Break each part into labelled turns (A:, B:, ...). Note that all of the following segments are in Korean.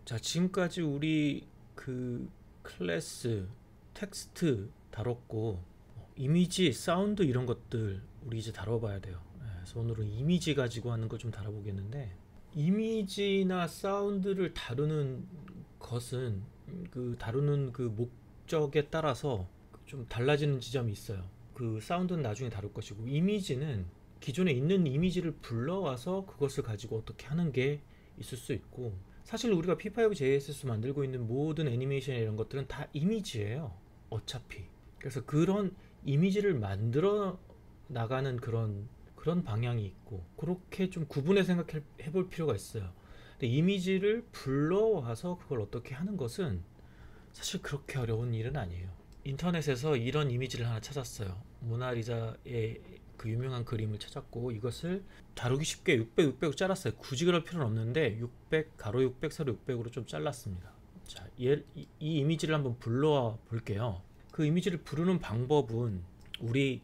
A: 자, 지금까지 우리 그 클래스, 텍스트 다뤘고, 이미지, 사운드 이런 것들 우리 이제 다뤄봐야 돼요. 그래서 오늘은 이미지 가지고 하는 거 좀 다뤄보겠는데, 이미지나 사운드를 다루는 것은 그 다루는 그 목적에 따라서 좀 달라지는 지점이 있어요. 그 사운드는 나중에 다룰 것이고, 이미지는 기존에 있는 이미지를 불러와서 그것을 가지고 어떻게 하는 게 있을 수 있고, 사실 우리가 P5JSS 만들고 있는 모든 애니메이션 이런 것들은 다 이미지예요, 어차피. 그래서 그런 이미지를 만들어 나가는 그런 방향이 있고, 그렇게 좀 구분해 생각해 볼 필요가 있어요. 근데 이미지를 불러와서 그걸 어떻게 하는 것은 사실 그렇게 어려운 일은 아니에요. 인터넷에서 이런 이미지를 하나 찾았어요. 모나리자의 그 유명한 그림을 찾았고, 이것을 다루기 쉽게 600, 600으로 잘랐어요. 굳이 그럴 필요는 없는데 600, 가로 600, 세로 600으로 좀 잘랐습니다. 자, 이 이미지를 한번 불러와 볼게요. 그 이미지를 부르는 방법은 우리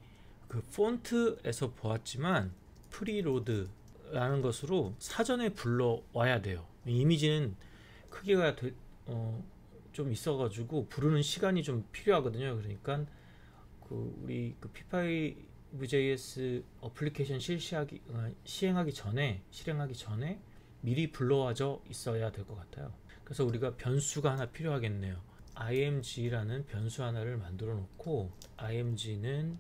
A: 그 폰트에서 보았지만 프리로드라는 것으로 사전에 불러와야 돼요. 이미지는 크기가 좀 있어가지고 부르는 시간이 좀 필요하거든요. 그러니까 그 우리 그 P5JS 어플리케이션 실행하기 전에 미리 불러와져 있어야 될 것 같아요. 그래서 우리가 변수가 하나 필요하겠네요. img라는 변수 하나를 만들어 놓고, img는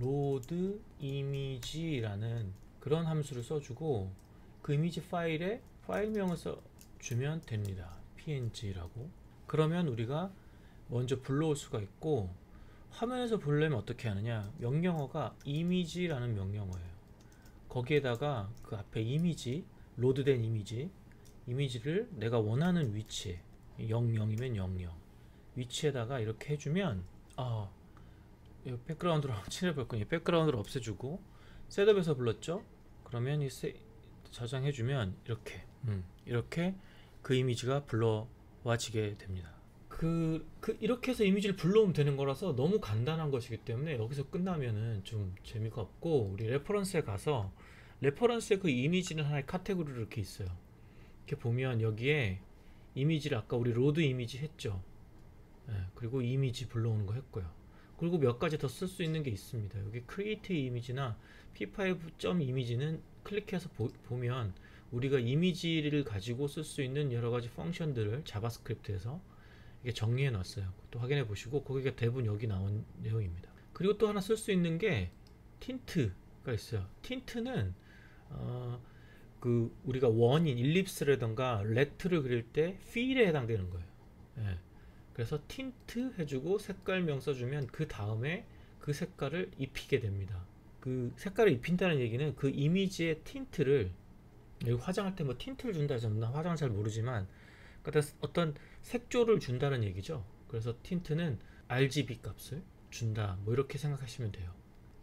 A: load image라는 그런 함수를 써주고, 그 이미지 파일에 파일명을 써주면 됩니다. png라고. 그러면 우리가 먼저 불러올 수가 있고, 화면에서 부르려면 어떻게 하느냐, 명령어가 image라는 명령어예요. 거기에다가 그 앞에 이미지, 로드된 이미지를 내가 원하는 위치에, 00이면 00 위치에다가 이렇게 해주면, 백그라운드로 칠해볼 거니 백그라운드를 없애주고, 셋업에서 불렀죠. 그러면 저장해주면 이렇게 그 이미지가 불러와지게 됩니다. 이렇게 해서 이미지를 불러오면 되는 거라서 너무 간단한 것이기 때문에 여기서 끝나면은 좀 재미가 없고, 우리 레퍼런스에 가서, 레퍼런스에 그 이미지는 하나의 카테고리로 이렇게 있어요. 이렇게 보면 여기에 이미지를 아까 우리 로드 이미지 했죠. 그리고 이미지 불러오는 거 했고요. 그리고 몇 가지 더 쓸 수 있는 게 있습니다. 여기 create 이미지나 p5.image는 클릭해서 보면 우리가 이미지를 가지고 쓸 수 있는 여러 가지 펑션들을 자바스크립트에서 이게 정리해 놨어요. 그것도 확인해 보시고, 거기가 대부분 여기 나온 내용입니다. 그리고 또 하나 쓸 수 있는 게 틴트가 있어요. 틴트는 그 우리가 원인, 일립스라던가 렉트를 그릴 때 필에 해당되는 거예요. 그래서 틴트 해주고 색깔명 써주면 그 다음에 그 색깔을 입히게 됩니다. 그 색깔을 입힌다는 얘기는 그 이미지의 틴트를, 여기 화장할 때 뭐 틴트를 준다 해서 나 화장을 잘 모르지만 어떤 색조를 준다는 얘기죠. 그래서 틴트는 RGB 값을 준다, 뭐 이렇게 생각하시면 돼요.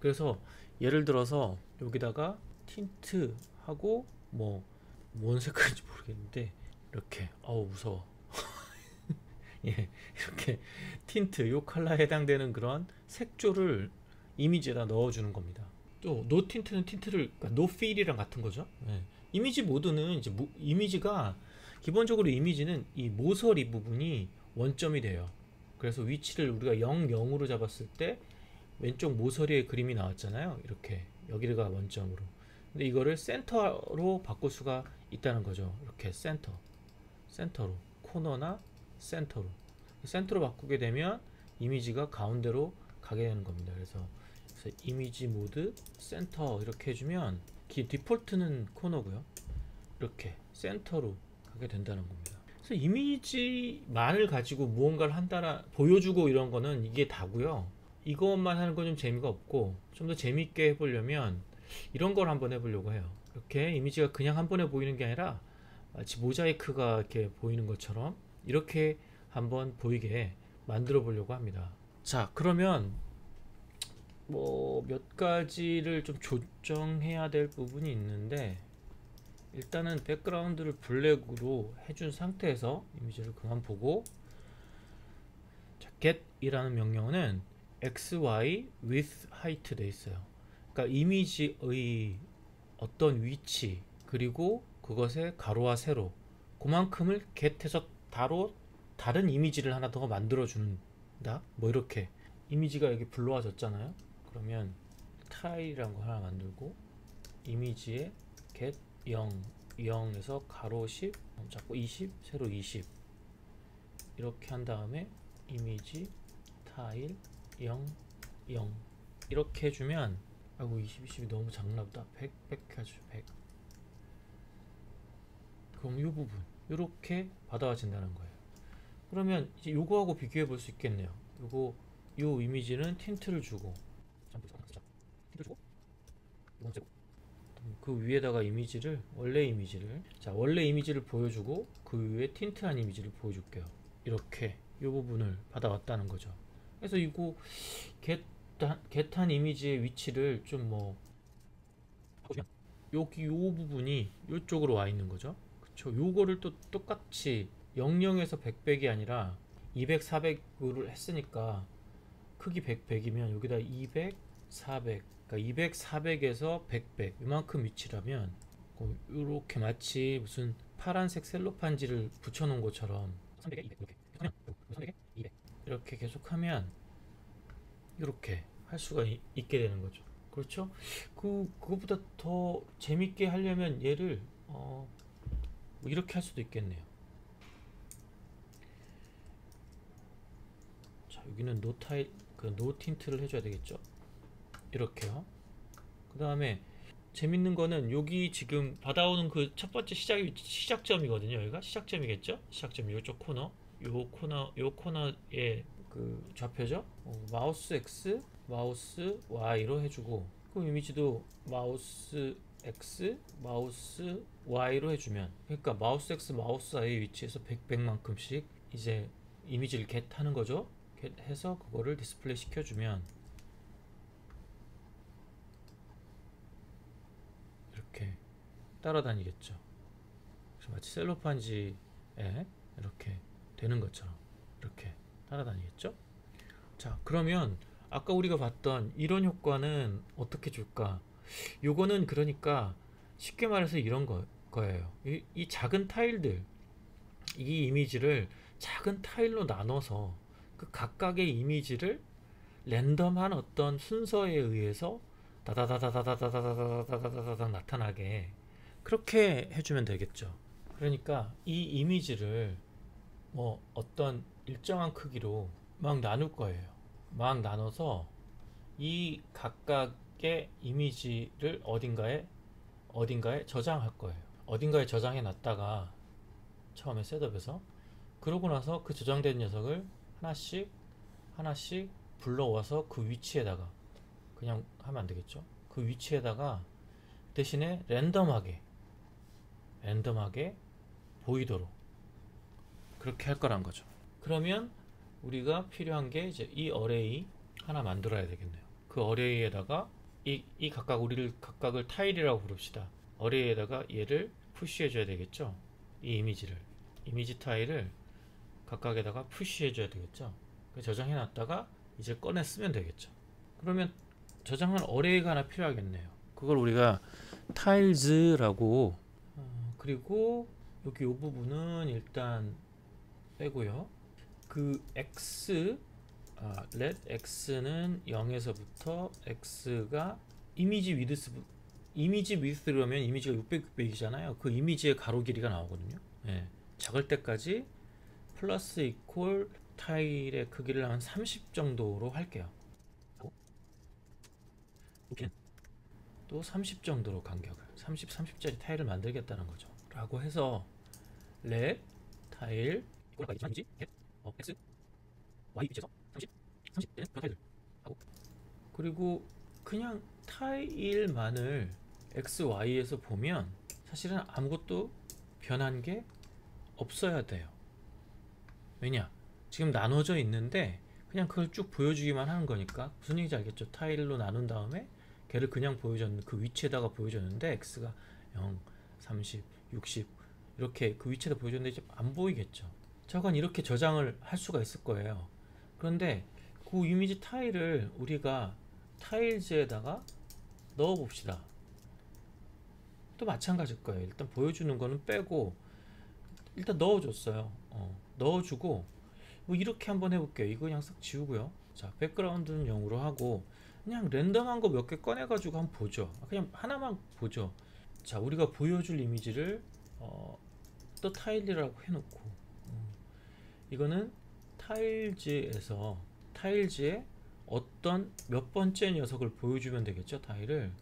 A: 그래서 예를 들어서 여기다가 틴트 하고 뭔 색깔인지 모르겠는데, 이렇게 무서워. 예, 이렇게 틴트, 요 컬러에 해당되는 그런 색조를 이미지에다 넣어주는 겁니다. 또 노 틴트는 틴트를, 그러니까 노 필이랑 같은 거죠. 이미지 모드는 이제 이미지가 기본적으로, 이미지는 이 모서리 부분이 원점이 돼요. 그래서 위치를 우리가 0, 0으로 잡았을 때 왼쪽 모서리에 그림이 나왔잖아요. 이렇게 여기가 원점으로. 근데 이거를 센터로 바꿀 수가 있다는 거죠. 이렇게 센터로, 코너나 센터로 바꾸게 되면 이미지가 가운데로 가게 되는 겁니다. 그래서 이미지 모드 센터 이렇게 해주면, 디폴트는 코너고요. 이렇게 센터로 가게 된다는 겁니다. 그래서 이미지만을 가지고 무언가를 보여주고 이런 거는 이게 다고요. 이것만 하는 건 좀 재미가 없고, 좀 더 재밌게 해보려면 이런 걸 한번 해보려고 해요. 이렇게 이미지가 그냥 한 번에 보이는 게 아니라 마치 모자이크가 이렇게 보이는 것처럼 이렇게 한번 보이게 만들어 보려고 합니다. 자, 그러면 몇 가지를 좀 조정해야 될 부분이 있는데, 일단은 백그라운드를 블랙으로 해준 상태에서 이미지를 그만 보고, 자, get 이라는 명령어는 xy with height 돼 있어요. 그러니까 이미지의 어떤 위치, 그리고 그것의 가로와 세로, 그만큼을 get해서 바로 다른 이미지를 하나 더 만들어 준다. 뭐 이렇게 이미지가 여기 불러와졌잖아요. 그러면 타일이라는 거 하나 만들고 이미지에 get 0 0에서 가로 10 잡고 20 세로 20 이렇게 한 다음에 이미지 타일 0 0 이렇게 해주면 아이고 20 20이 너무 작나보다 100 해줘 100 그럼 이 부분 이렇게 받아와진다는 거예요. 그러면 이제 요거하고 비교해 볼 수 있겠네요. 요거 요 이미지는 틴트를 주고 그 위에다가 이미지를 원래 이미지를 보여주고 그 위에 틴트한 이미지를 보여줄게요. 이렇게 이 부분을 받아왔다는 거죠. 그래서 이거 get한 이미지의 위치를 좀 뭐 여기 요 부분이 요쪽으로 와 있는 거죠. 그쵸? 요거를 또 똑같이 00에서 100이 아니라 200, 400을 했으니까 크기 100, 100이면 여기다 200, 400 그러니까 200, 400에서 100, 이만큼 위치라면 이렇게 마치 무슨 파란색 셀로판지를 붙여놓은 것처럼 300에 200 이렇게 하면 300에 200 이렇게 계속하면 이렇게 할 수가 있게 되는 거죠. 그렇죠? 그거보다 더 재밌게 하려면 얘를 뭐 이렇게 할 수도 있겠네요. 자, 여기는 노 타일 노 틴트를 해줘야 되겠죠. 이렇게요. 그 다음에 재밌는 거는 여기 지금 받아오는 그 첫 번째 시작점이거든요. 여기가 시작점이겠죠. 시작점 요쪽 코너 요 코너에 그 좌표죠. 마우스 X 마우스 Y로 해주고 그 이미지도 마우스 X 마우스 Y로 해주면 그러니까 마우스 X 마우스 Y 위치에서 100만큼씩 이제 이미지를 get 하는 거죠. get 해서 그거를 디스플레이 시켜주면 이렇게 따라다니겠죠. 마치 셀로판지에 이렇게 되는 것처럼 이렇게 따라다니겠죠. 자, 그러면 아까 우리가 봤던 이런 효과는 어떻게 줄까? 요거는 그러니까 쉽게 말해서 이런 거예요. 이 작은 타일들, 이 이미지를 작은 타일로 나눠서 그 각각의 이미지를 랜덤한 어떤 순서에 의해서 다다다다다다다다다다다다다 나타나게 그렇게 해주면 되겠죠. 그러니까 이 이미지를 뭐 어떤 일정한 크기로 막 나눌 거예요. 막 나눠서 이 각각의 이미지를 어딘가에 저장할 거예요. 어딘가에 저장해 놨다가 처음에 셋업에서 그러고 나서 그 저장된 녀석을 하나씩 불러와서 그 위치에다가 그냥 하면 안 되겠죠. 그 위치에다가 대신에 랜덤하게 보이도록 그렇게 할 거란 거죠. 그러면 우리가 필요한 게 이제 이 어레이 하나 만들어야 되겠네요. 그 어레이에다가 이 각각을 타일이라고 부릅시다. 어레이에다가 얘를 푸시해 줘야 되겠죠. 이 이미지 타일을 각각에다가 푸시해 줘야 되겠죠. 저장해 놨다가 이제 꺼내 쓰면 되겠죠. 그러면 저장한 어레이가 하나 필요하겠네요. 그걸 우리가 타일즈라고 그리고 여기 이 부분은 일단 빼고요. 그 x let x는 0에서부터 x가 이미지 위드스라면 이미지가 600, 600이잖아요. 그 이미지의 가로 길이가 나오거든요. 예, 작을 때까지 플러스 이퀄 타일의 크기를 한 30 정도로 할게요. 또 30 정도로 간격을 30짜리 타일을 만들겠다는 거죠. 라고 해서 let 타일 이지 x y 위치에서 30 되는 그런 타일들 하고 그리고 그냥 타일만을 x, y에서 보면 사실은 아무것도 변한 게 없어야 돼요. 왜냐? 지금 나눠져 있는데 그냥 그걸 쭉 보여주기만 하는 거니까 무슨 얘기인지 알겠죠? 타일로 나눈 다음에 걔를 그냥 보여줬는데 그 위치에다가 보여줬는데 x가 0, 30, 60 이렇게 그 위치에다 보여줬는데 이제 안 보이겠죠. 저건 이렇게 저장을 할 수가 있을 거예요. 그런데 그 이미지 타일을 우리가 타일즈에다가 넣어 봅시다. 또 마찬가지일 거예요. 일단 보여주는 거는 빼고 일단 넣어줬어요. 넣어주고 뭐 이렇게 한번 해볼게요. 이거 그냥 싹 지우고요. 자, 백그라운드는 0으로 하고 그냥 랜덤한 거 몇 개 꺼내가지고 한번 보죠. 그냥 하나만 보죠. 자, 우리가 보여줄 이미지를 또 타일이라고 해놓고 이거는 타일즈에 어떤 몇 번째 녀석을 보여주면 되겠죠. 타일을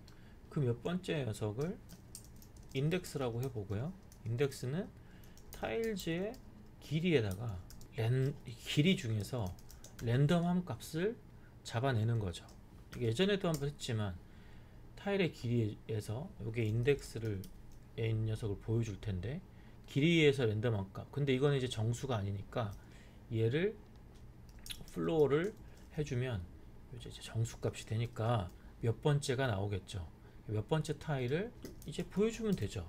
A: 그 몇 번째 녀석을 인덱스라고 해보고요. 인덱스는 타일즈의 길이에다가 길이 중에서 랜덤함 값을 잡아내는 거죠. 예전에도 한번 했지만 타일의 길이에서 이게 인덱스를 이 녀석을 보여줄 텐데 길이에서 랜덤함 값. 근데 이거는 이제 정수가 아니니까 얘를 플로어를 해주면 이제 정수 값이 되니까 몇 번째가 나오겠죠. 몇 번째 타일을 이제 보여주면 되죠.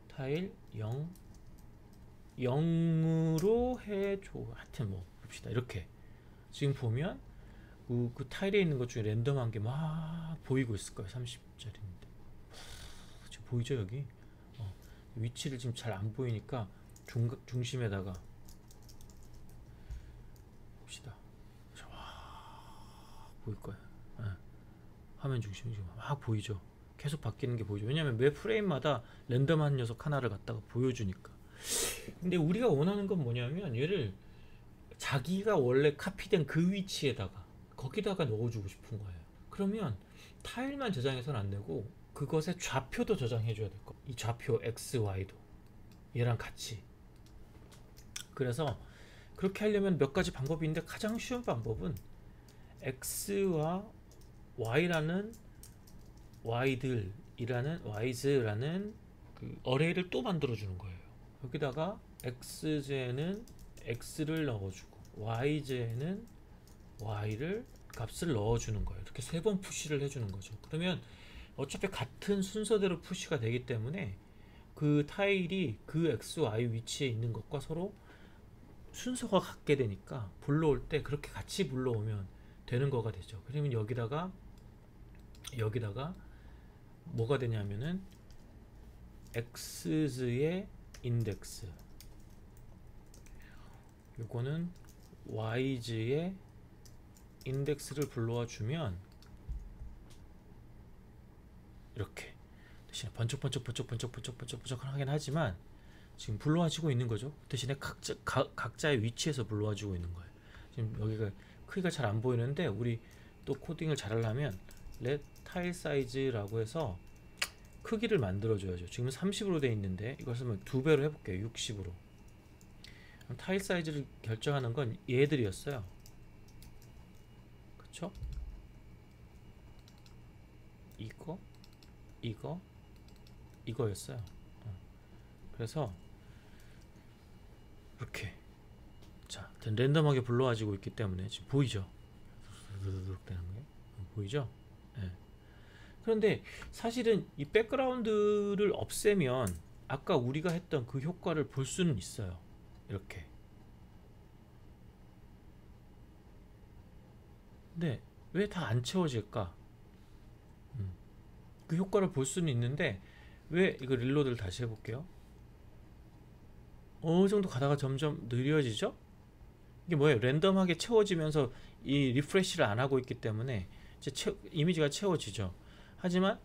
A: 타일 0으로 해줘. 하여튼 뭐 봅시다. 이렇게 지금 보면 그 타일에 있는 것 중에 랜덤한 게 막 보이고 있을 거예요. 30짜리인데 지금 보이죠? 여기 위치를 지금 잘 안 보이니까 중심에다가 봅시다. 보일 거예요. 화면 중심이 지금 막 보이죠? 계속 바뀌는 게 보이죠? 왜냐면 매 프레임마다 랜덤한 녀석 하나를 갖다가 보여주니까. 근데 우리가 원하는 건 뭐냐면 얘를 자기가 원래 카피된 그 위치에다가 거기다가 넣어주고 싶은 거예요. 그러면 타일만 저장해서는 안 되고 그것의 좌표도 저장해 줘야 될 거. 이 좌표 X, Y도 얘랑 같이. 그래서 그렇게 하려면 몇 가지 방법이 있는데 가장 쉬운 방법은 X와 Y라는 Y즈라는 그 어레이를 또 만들어 주는 거예요. 여기다가 X제는 X를 넣어주고 Y제는 Y를 값을 넣어주는 거예요. 이렇게 3번 푸시를 해주는 거죠. 그러면 어차피 같은 순서대로 푸시가 되기 때문에 그 타일이 그 X, Y 위치에 있는 것과 서로 순서가 같게 되니까 불러올 때 그렇게 같이 불러오면 되는 거가 되죠. 그러면 여기다가 뭐가 되냐면은 X의 인덱스, 요거는 Y즈의 인덱스를 불러와 주면 이렇게 대신에 번쩍번쩍 하긴 하지만 지금 불러와지고 있는 거죠. 대신에 각자의 위치에서 불러와지고 있는 거예요. 지금 여기가 크기가 잘 안 보이는데 우리 또 코딩을 잘 하려면 let tile size라고 해서 크기를 만들어 줘야죠. 지금 30으로 되어 있는데 이것을 2배로 해볼게요. 60으로. 타일 사이즈를 결정하는 건 얘들이었어요. 그쵸? 이거였어요. 그래서 이렇게 자 랜덤하게 불러와지고 있기 때문에 지금 보이죠? 되는 게 보이죠? 네. 그런데 사실은 이 백그라운드를 없애면 아까 우리가 했던 그 효과를 볼 수는 있어요. 이렇게. 근데 왜 다 안 채워질까? 그 효과를 볼 수는 있는데 왜 이거 릴로드를 다시 해볼게요. 어느 정도 가다가 점점 느려지죠? 이게 뭐예요? 랜덤하게 채워지면서 이 리프레시를 안 하고 있기 때문에 이제 이미지가 채워지죠. 하지만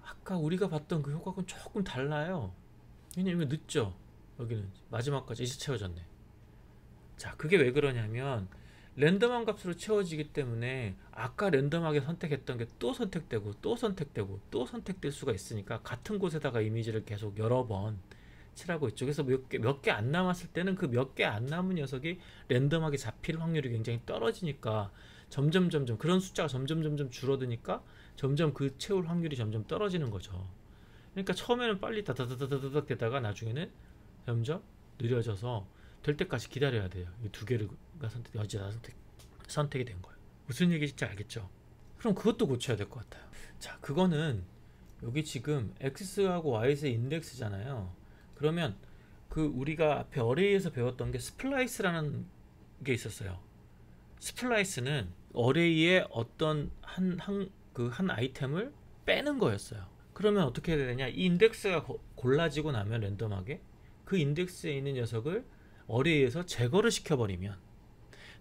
A: 아까 우리가 봤던 그 효과는 조금 달라요. 왜냐면 늦죠? 여기는 마지막까지 이제 채워졌네. 자, 그게 왜 그러냐면 랜덤한 값으로 채워지기 때문에 아까 랜덤하게 선택했던 게 또 선택되고 또 선택되고 또 선택될 수가 있으니까 같은 곳에다가 이미지를 계속 여러 번 칠하고 있죠. 그래서 몇 개 안 남았을 때는 그 몇 개 안 남은 녀석이 랜덤하게 잡힐 확률이 굉장히 떨어지니까 점점 그런 숫자가 점점 줄어드니까 점점 그 채울 확률이 점점 떨어지는 거죠. 그러니까 처음에는 빨리 다다다다닥 되다가 나중에는 점점 느려져서 될 때까지 기다려야 돼요. 이 두 개가 선택이 된 거예요. 무슨 얘기인지 알겠죠? 그럼 그것도 고쳐야 될 것 같아요. 자, 그거는 여기 지금 X하고 Y의 인덱스잖아요. 그러면 그 우리가 앞에 어레이에서 배웠던 게 스플라이스라는 게 있었어요. 스플라이스는 어레이의 어떤 한 아이템을 빼는 거였어요. 그러면 어떻게 해야 되냐, 이 인덱스가 골라지고 나면 랜덤하게 그 인덱스에 있는 녀석을 어레이에서 제거를 시켜버리면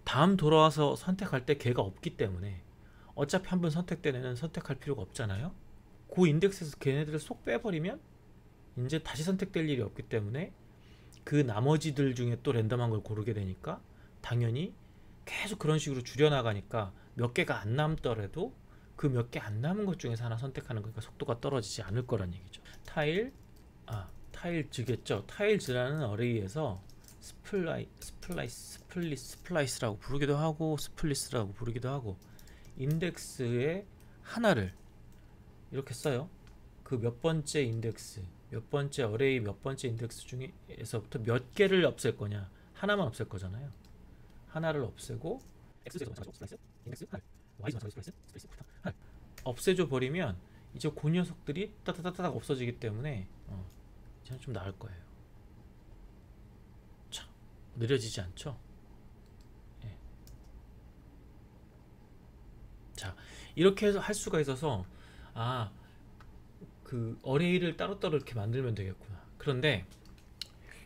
A: 다음 돌아와서 선택할 때 걔가 없기 때문에 어차피 한 번 선택된 애는 선택할 필요가 없잖아요. 그 인덱스에서 걔네들을 쏙 빼버리면 이제 다시 선택될 일이 없기 때문에 그 나머지들 중에 또 랜덤한 걸 고르게 되니까 당연히 계속 그런 식으로 줄여나가니까 몇 개가 안 남더라도 그 몇 개 안 남은 것 중에서 하나 선택하는 거니까 속도가 떨어지지 않을 거란 얘기죠. 타일즈겠죠. 타일즈라는 어레이에서 스플라이스라고 부르기도 하고 스플리스라고 부르기도 하고 인덱스의 하나를 이렇게 써요. 그 몇 번째 인덱스, 몇 번째 어레이 몇 번째 인덱스 중에서부터 몇 개를 없앨 거냐, 하나만 없앨 거잖아요. 하나를 없애고 없애줘 버리면 이제 그 녀석들이 따다다닥 없어지기 때문에 이제는 좀 나을 거예요. 참 느려지지 않죠? 예. 자, 이렇게 해서 할 수가 있어서 그 어레이를 따로따로 이렇게 만들면 되겠구나. 그런데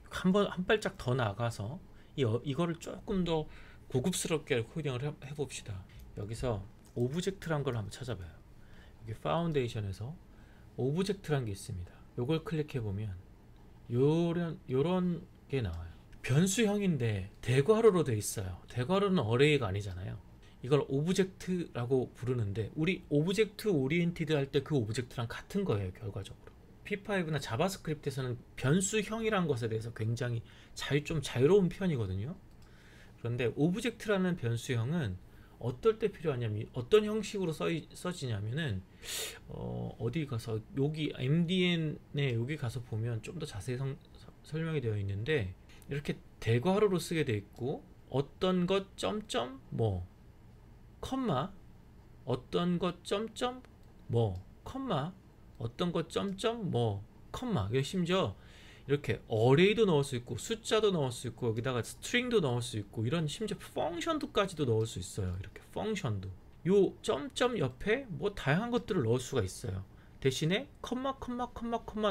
A: 한 발짝 더 나가서 이거를 조금 더 고급스럽게 코딩을 해봅시다. 여기서 오브젝트란 걸 한번 찾아봐요. 여기 파운데이션에서 오브젝트란 게 있습니다. 요걸 클릭해보면 요런 게 나와요. 변수형인데 대괄호로 돼 있어요. 대괄호는 어레이가 아니잖아요. 이걸 오브젝트라고 부르는데 우리 오브젝트 오리엔티드 할 때 그 오브젝트랑 같은 거예요. 결과적으로 P5나 자바스크립트에서는 변수형이란 것에 대해서 굉장히 좀 자유로운 편이거든요. 그런데 오브젝트라는 변수형은 어떨 때 필요하냐면 어떤 형식으로 써지냐면은 어디 가서 여기 MDN에 여기 가서 보면 좀 더 자세히 설명이 되어 있는데 이렇게 대괄호로 쓰게 되어 있고 어떤 것 점점 뭐 컴마 어떤 것 점점 뭐 컴마 어떤 것 점점 뭐 컴마 심지어 이렇게 어레이도 넣을 수 있고 숫자도 넣을 수 있고 여기다가 스트링도 넣을 수 있고 이런 심지어 펑션도까지도 넣을 수 있어요. 이렇게 펑션도 요 점점 옆에 뭐 다양한 것들을 넣을 수가 있어요. 대신에 컴마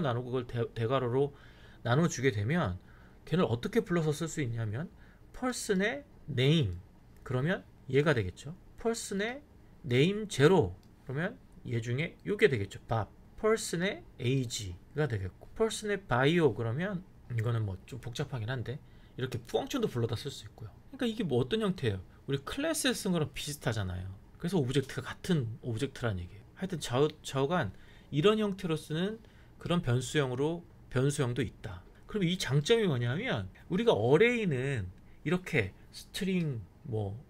A: 나누고 그걸 대괄호로 나눠주게 되면 걔를 어떻게 불러서 쓸 수 있냐면 person의 name 그러면 얘가 되겠죠. person의 name 0 그러면 얘 중에 요게 되겠죠. 밥 person의 age가 되겠고 person의 bio 그러면 이거는 뭐 좀 복잡하긴 한데 이렇게 펑션도 불러다 쓸 수 있고요. 그러니까 이게 뭐 어떤 형태예요? 우리 클래스에 쓴 거랑 비슷하잖아요. 그래서 오브젝트가 같은 오브젝트란 얘기예요. 하여튼 좌우간 이런 형태로 쓰는 그런 변수형도 있다. 그럼 이 장점이 뭐냐면 우리가 어레이는 이렇게 스트링 뭐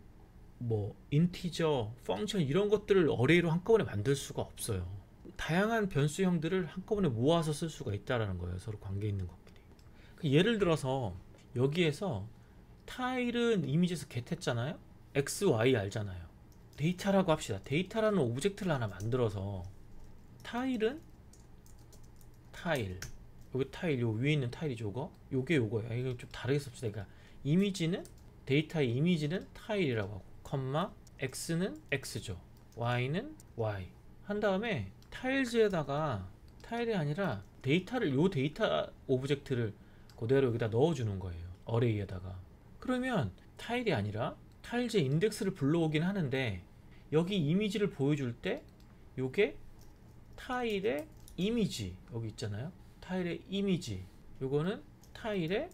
A: 인티저, 펑션 이런 것들을 어레이로 한꺼번에 만들 수가 없어요. 다양한 변수형들을 한꺼번에 모아서 쓸 수가 있다는 거예요. 서로 관계 있는 것끼리. 예를 들어서 여기에서 타일은 이미지에서 get했잖아요. x, y 알잖아요. 데이터라고 합시다. 데이터라는 오브젝트를 하나 만들어서 타일은 타일 여기 타일 요 위에 있는 타일이 요게 요거예요. 이거 좀 다르게 씁시다. 그러니까 이미지는 데이터의 이미지는 타일이라고 하고 컴마 x는 x죠. y는 y 한 다음에 타일즈에다가 타일이 아니라 요 데이터 오브젝트를 그대로 여기다 넣어주는 거예요. 어레이에다가. 그러면 타일이 아니라 타일즈 인덱스를 불러오긴 하는데 여기 이미지를 보여줄 때 요게 타일의 이미지 여기 있잖아요. 타일의 이미지 요거는 타일의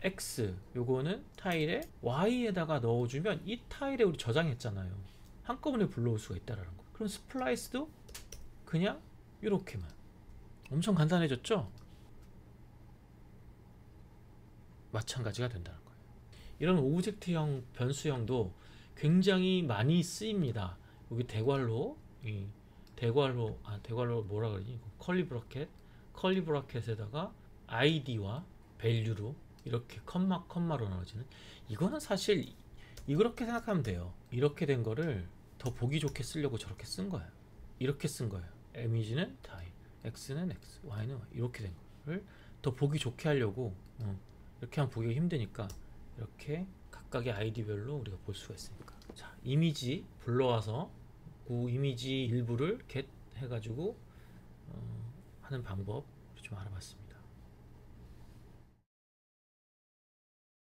A: x 요거는 타일의 y에다가 넣어주면 이 타일에 우리 저장했잖아요. 한꺼번에 불러올 수가 있다는 거. 그럼 스플라이스도 그냥 이렇게만 엄청 간단해졌죠? 마찬가지가 된다는 거예요. 이런 오브젝트형 변수형도 굉장히 많이 쓰입니다. 여기 대괄호 뭐라 그러지? 컬리 브라켓에다가 id와 value로 이렇게 컴마로 나눠지는 이거는 사실 이렇게 생각하면 돼요. 이렇게 된 거를 더 보기 좋게 쓰려고 저렇게 쓴 거예요. 이렇게 쓴 거예요. image는 타일, x는 x, y는 y 이렇게 된 거를 더 보기 좋게 하려고 이렇게 하면 보기가 힘드니까 이렇게 각각의 아이디별로 우리가 볼 수가 있으니까. 자, 이미지 불러와서 그 이미지 일부를 get 해가지고 하는 방법 좀 알아봤습니다.